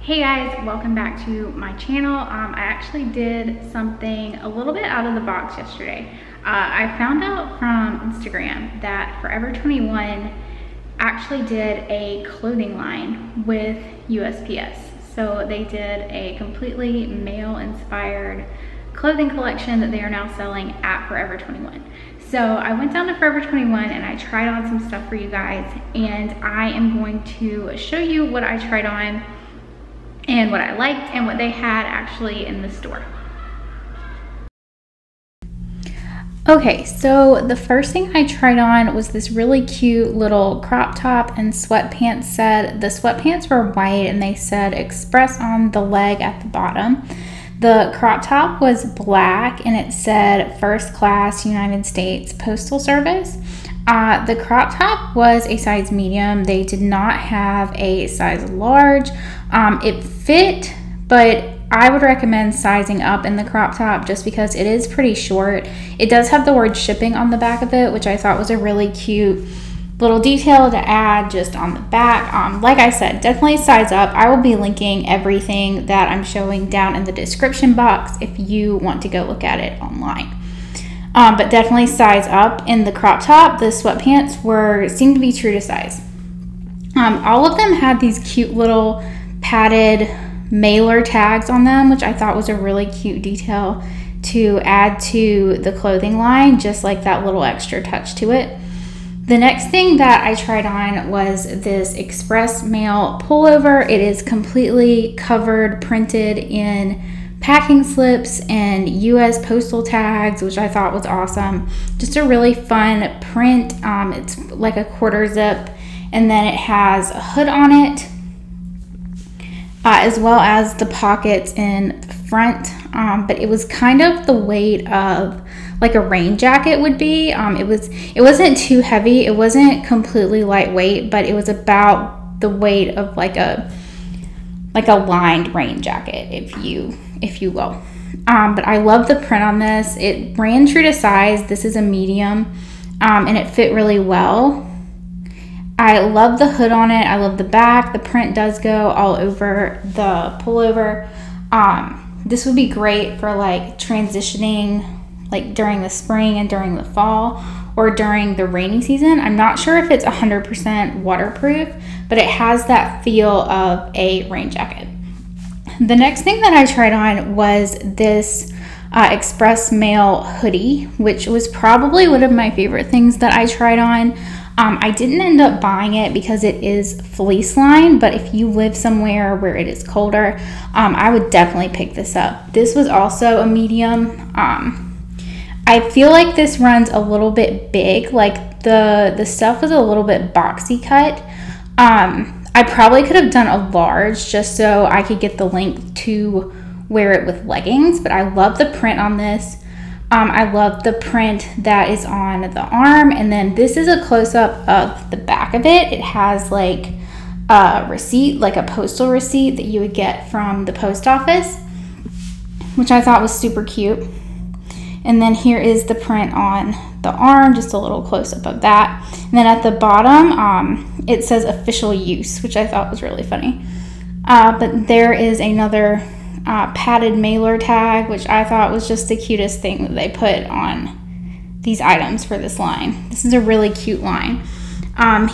Hey guys, welcome back to my channel. I actually did something a little bit out of the box yesterday. I found out from Instagram that Forever 21 actually did a clothing line with USPS. So they did a completely male-inspired clothing collection that they are now selling at Forever 21. So I went down to Forever 21 and I tried on some stuff for you guys, and I am going to show you what I tried on and what I liked and what they had actually in the store. Okay, so the first thing I tried on was this really cute little crop top and sweatpants set. The sweatpants were white and they said express on the leg at the bottom. The crop top was black and it said First Class United States Postal Service. The crop top was a size medium. They did not have a size large. It fit, but I would recommend sizing up in the crop top just because it is pretty short. It does have the word shipping on the back of it, which I thought was a really cute little detail to add just on the back. Like I said, definitely size up. I will be linking everything that I'm showing down in the description box if you want to go look at it online. But definitely size up in the crop top. The sweatpants seemed to be true to size. All of them had these cute little padded mailer tags on them, which I thought was a really cute detail to add to the clothing line, just like that little extra touch to it. The next thing that I tried on was this express mail pullover. It is completely covered, printed in packing slips and US postal tags, which I thought was awesome. Just a really fun print. It's like a quarter zip, and then it has a hood on it, as well as the pockets in the front. But it was kind of the weight of like a rain jacket would be. It wasn't too heavy. It wasn't completely lightweight, but it was about the weight of like a lined rain jacket, if you will. But I love the print on this. It ran true to size. This is a medium, and it fit really well. I love the hood on it. I love the back. The print does go all over the pullover. This would be great for like transitioning like during the spring and during the fall or during the rainy season. I'm not sure if it's 100% waterproof, but it has that feel of a rain jacket. The next thing that I tried on was this express mail hoodie, which was probably one of my favorite things that I tried on. I didn't end up buying it because it is fleece lined, but if you live somewhere where it is colder, I would definitely pick this up. This was also a medium. I feel like this runs a little bit big, like the stuff was a little bit boxy cut. I probably could have done a large just so I could get the length to wear it with leggings, but I love the print on this. I love the print that is on the arm, and then this is a close-up of the back of it. It has like a receipt, like a postal receipt that you would get from the post office, which I thought was super cute. And then here is the print on the arm, just a little close-up of that. And then at the bottom, it says official use, which I thought was really funny. But there is another padded mailer tag, which I thought was just the cutest thing that they put on these items for this line. This is a really cute line.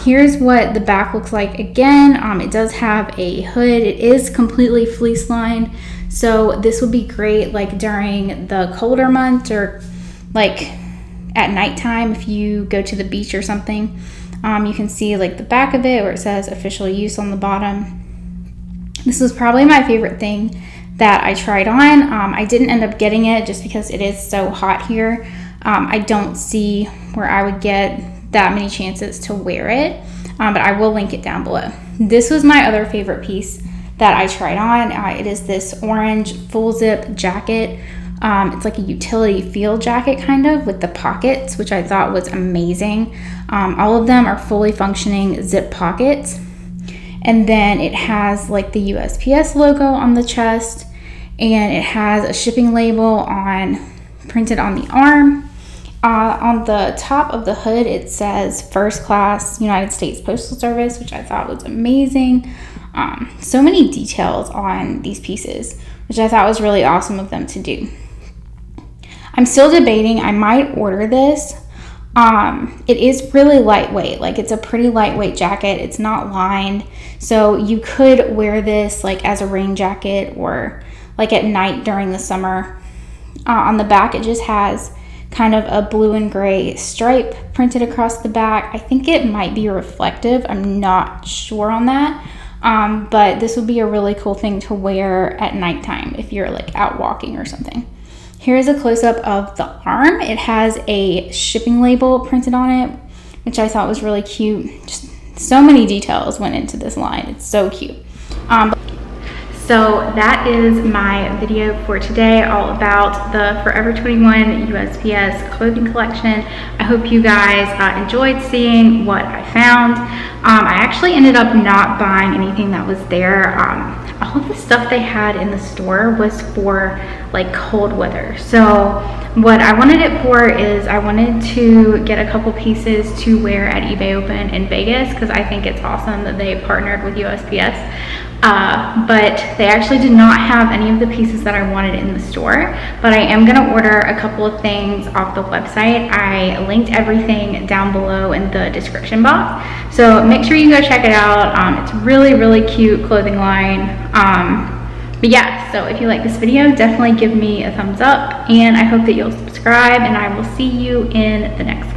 Here's what the back looks like again. It does have a hood. It is completely fleece lined, so this would be great like during the colder months or like at nighttime if you go to the beach or something. You can see like the back of it where it says official use on the bottom. This was probably my favorite thing that I tried on. I didn't end up getting it just because it is so hot here. I don't see where I would get that many chances to wear it, but I will link it down below. This was my other favorite piece that I tried on. It is this orange full zip jacket. It's like a utility field jacket kind of with the pockets, which I thought was amazing. All of them are fully functioning zip pockets. And then it has like the USPS logo on the chest, and it has a shipping label printed on the arm. On the top of the hood, it says First Class United States Postal Service, which I thought was amazing. so many details on these pieces, which I thought was really awesome of them to do. I'm still debating. I might order this. It is really lightweight. Like, it's a pretty lightweight jacket. It's not lined, so you could wear this like as a rain jacket or like at night during the summer. On the back, it just has kind of a blue and gray stripe printed across the back. I think it might be reflective. I'm not sure on that. But this would be a really cool thing to wear at nighttime if you're like out walking or something. Here's a close-up of the arm. It has a shipping label printed on it, which I thought was really cute. Just so many details went into this line. It's so cute. So that is my video for today, all about the Forever 21 USPS clothing collection. I hope you guys enjoyed seeing what I found. I actually ended up not buying anything that was there. All of the stuff they had in the store was for like cold weather. So what I wanted it for is I wanted to get a couple pieces to wear at eBay Open in Vegas, because I think it's awesome that they partnered with USPS. But they actually did not have any of the pieces that I wanted in the store, but I am gonna order a couple of things off the website. I linked everything down below in the description box, so make sure you go check it out. It's really, really cute clothing line. But yeah, so if you like this video, definitely give me a thumbs up, and I hope that you'll subscribe, and I will see you in the next one.